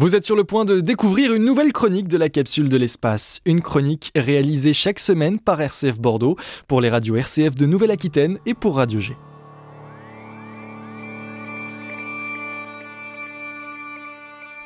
Vous êtes sur le point de découvrir une nouvelle chronique de la capsule de l'espace. Une chronique réalisée chaque semaine par RCF Bordeaux pour les radios RCF de Nouvelle-Aquitaine et pour Radio G.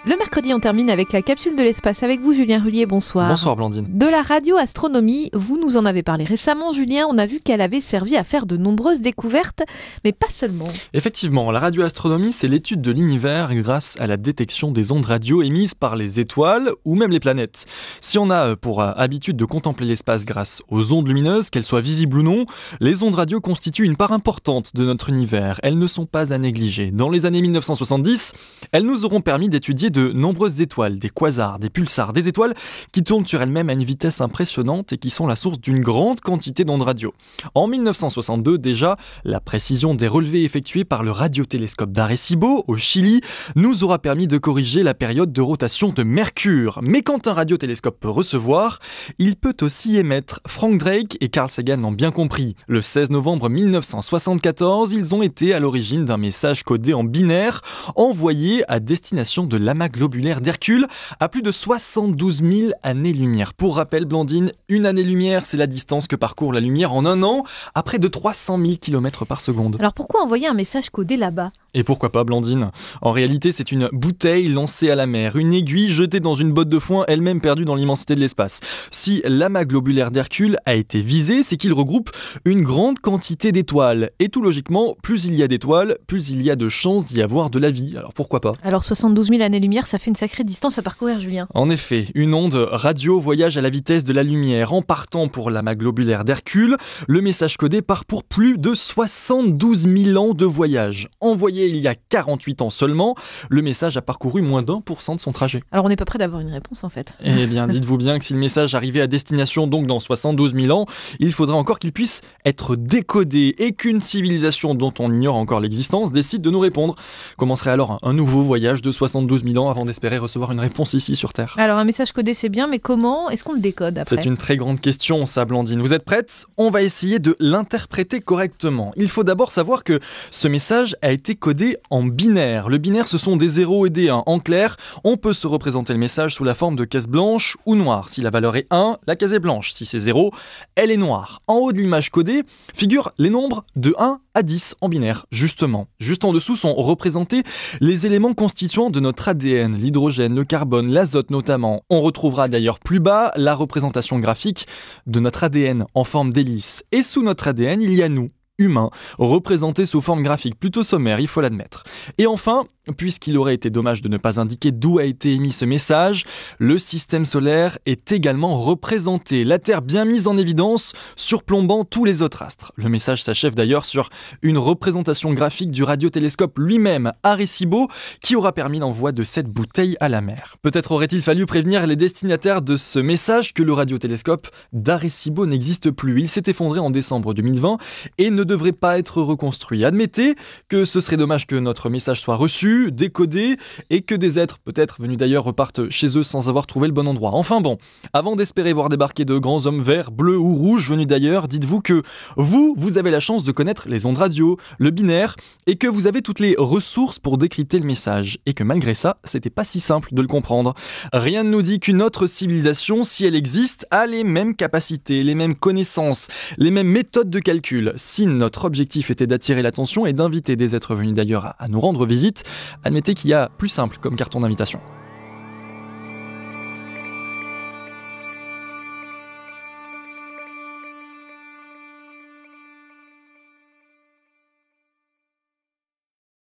Le mercredi, on termine avec la capsule de l'espace. Avec vous, Julien Rullier, bonsoir. Bonsoir Blandine. De la radioastronomie, vous nous en avez parlé récemment, Julien. On a vu qu'elle avait servi à faire de nombreuses découvertes, mais pas seulement. Effectivement, la radioastronomie, c'est l'étude de l'univers grâce à la détection des ondes radio émises par les étoiles ou même les planètes. Si on a pour habitude de contempler l'espace grâce aux ondes lumineuses, qu'elles soient visibles ou non, les ondes radio constituent une part importante de notre univers. Elles ne sont pas à négliger. Dans les années 1970, elles nous auront permis d'étudier de nombreuses étoiles, des quasars, des pulsars, des étoiles qui tournent sur elles-mêmes à une vitesse impressionnante et qui sont la source d'une grande quantité d'ondes radio. En 1962 déjà, la précision des relevés effectués par le radiotélescope d'Arecibo, au Chili, nous aura permis de corriger la période de rotation de Mercure. Mais quand un radiotélescope peut recevoir, il peut aussi émettre. Frank Drake et Carl Sagan l'ont bien compris. Le 16 novembre 1974, ils ont été à l'origine d'un message codé en binaire envoyé à destination de l'amas globulaire d'Hercule à plus de 72 000 années-lumière. Pour rappel, Blandine, une année-lumière, c'est la distance que parcourt la lumière en un an à près de 300 000 km par seconde. Alors pourquoi envoyer un message codé là-bas ? Et pourquoi pas, Blandine ? En réalité, c'est une bouteille lancée à la mer, une aiguille jetée dans une botte de foin, elle-même perdue dans l'immensité de l'espace. Si l'amas globulaire d'Hercule a été visé, c'est qu'il regroupe une grande quantité d'étoiles. Et tout logiquement, plus il y a d'étoiles, plus il y a de chances d'y avoir de la vie. Alors pourquoi pas ? Alors 72 000 années-lumière, ça fait une sacrée distance à parcourir, Julien. En effet, une onde radio voyage à la vitesse de la lumière. En partant pour l'amas globulaire d'Hercule, le message codé part pour plus de 72 000 ans de voyage. Envoyé il y a 48 ans seulement, le message a parcouru moins d'1% de son trajet. Alors on n'est pas prêt d'avoir une réponse en fait. Eh bien, dites-vous bien que si le message arrivait à destination donc dans 72 000 ans, il faudrait encore qu'il puisse être décodé et qu'une civilisation dont on ignore encore l'existence décide de nous répondre. Commencerait alors un nouveau voyage de 72 000 ans avant d'espérer recevoir une réponse ici sur Terre. Alors un message codé c'est bien, mais comment est-ce qu'on le décode après ? C'est une très grande question ça, Blandine. Vous êtes prête ? On va essayer de l'interpréter correctement. Il faut d'abord savoir que ce message a été codé en binaire. Le binaire, ce sont des 0 et des 1. En clair, on peut se représenter le message sous la forme de case blanche ou noire. Si la valeur est 1, la case est blanche. Si c'est 0, elle est noire. En haut de l'image codée figurent les nombres de 1 à 10 en binaire, justement. Juste en dessous sont représentés les éléments constituants de notre ADN, l'hydrogène, le carbone, l'azote notamment. On retrouvera d'ailleurs plus bas la représentation graphique de notre ADN en forme d'hélice. Et sous notre ADN, il y a nous, humains, représentés sous forme graphique, plutôt sommaire, il faut l'admettre. Et enfin, puisqu'il aurait été dommage de ne pas indiquer d'où a été émis ce message, le système solaire est également représenté, la Terre bien mise en évidence, surplombant tous les autres astres. Le message s'achève d'ailleurs sur une représentation graphique du radiotélescope lui-même, Arecibo, qui aura permis l'envoi de cette bouteille à la mer. Peut-être aurait-il fallu prévenir les destinataires de ce message que le radiotélescope d'Arecibo n'existe plus. Il s'est effondré en décembre 2020 et ne devrait pas être reconstruit. Admettez que ce serait dommage que notre message soit reçu, décodé, et que des êtres, peut-être venus d'ailleurs, repartent chez eux sans avoir trouvé le bon endroit. Enfin bon, avant d'espérer voir débarquer de grands hommes verts, bleus ou rouges venus d'ailleurs, dites-vous que vous avez la chance de connaître les ondes radio, le binaire, et que vous avez toutes les ressources pour décrypter le message, et que malgré ça, c'était pas si simple de le comprendre. Rien ne nous dit qu'une autre civilisation, si elle existe, a les mêmes capacités, les mêmes connaissances, les mêmes méthodes de calcul. Si notre objectif était d'attirer l'attention et d'inviter des êtres venus d'ailleurs à nous rendre visite, admettez qu'il y a plus simple comme carton d'invitation.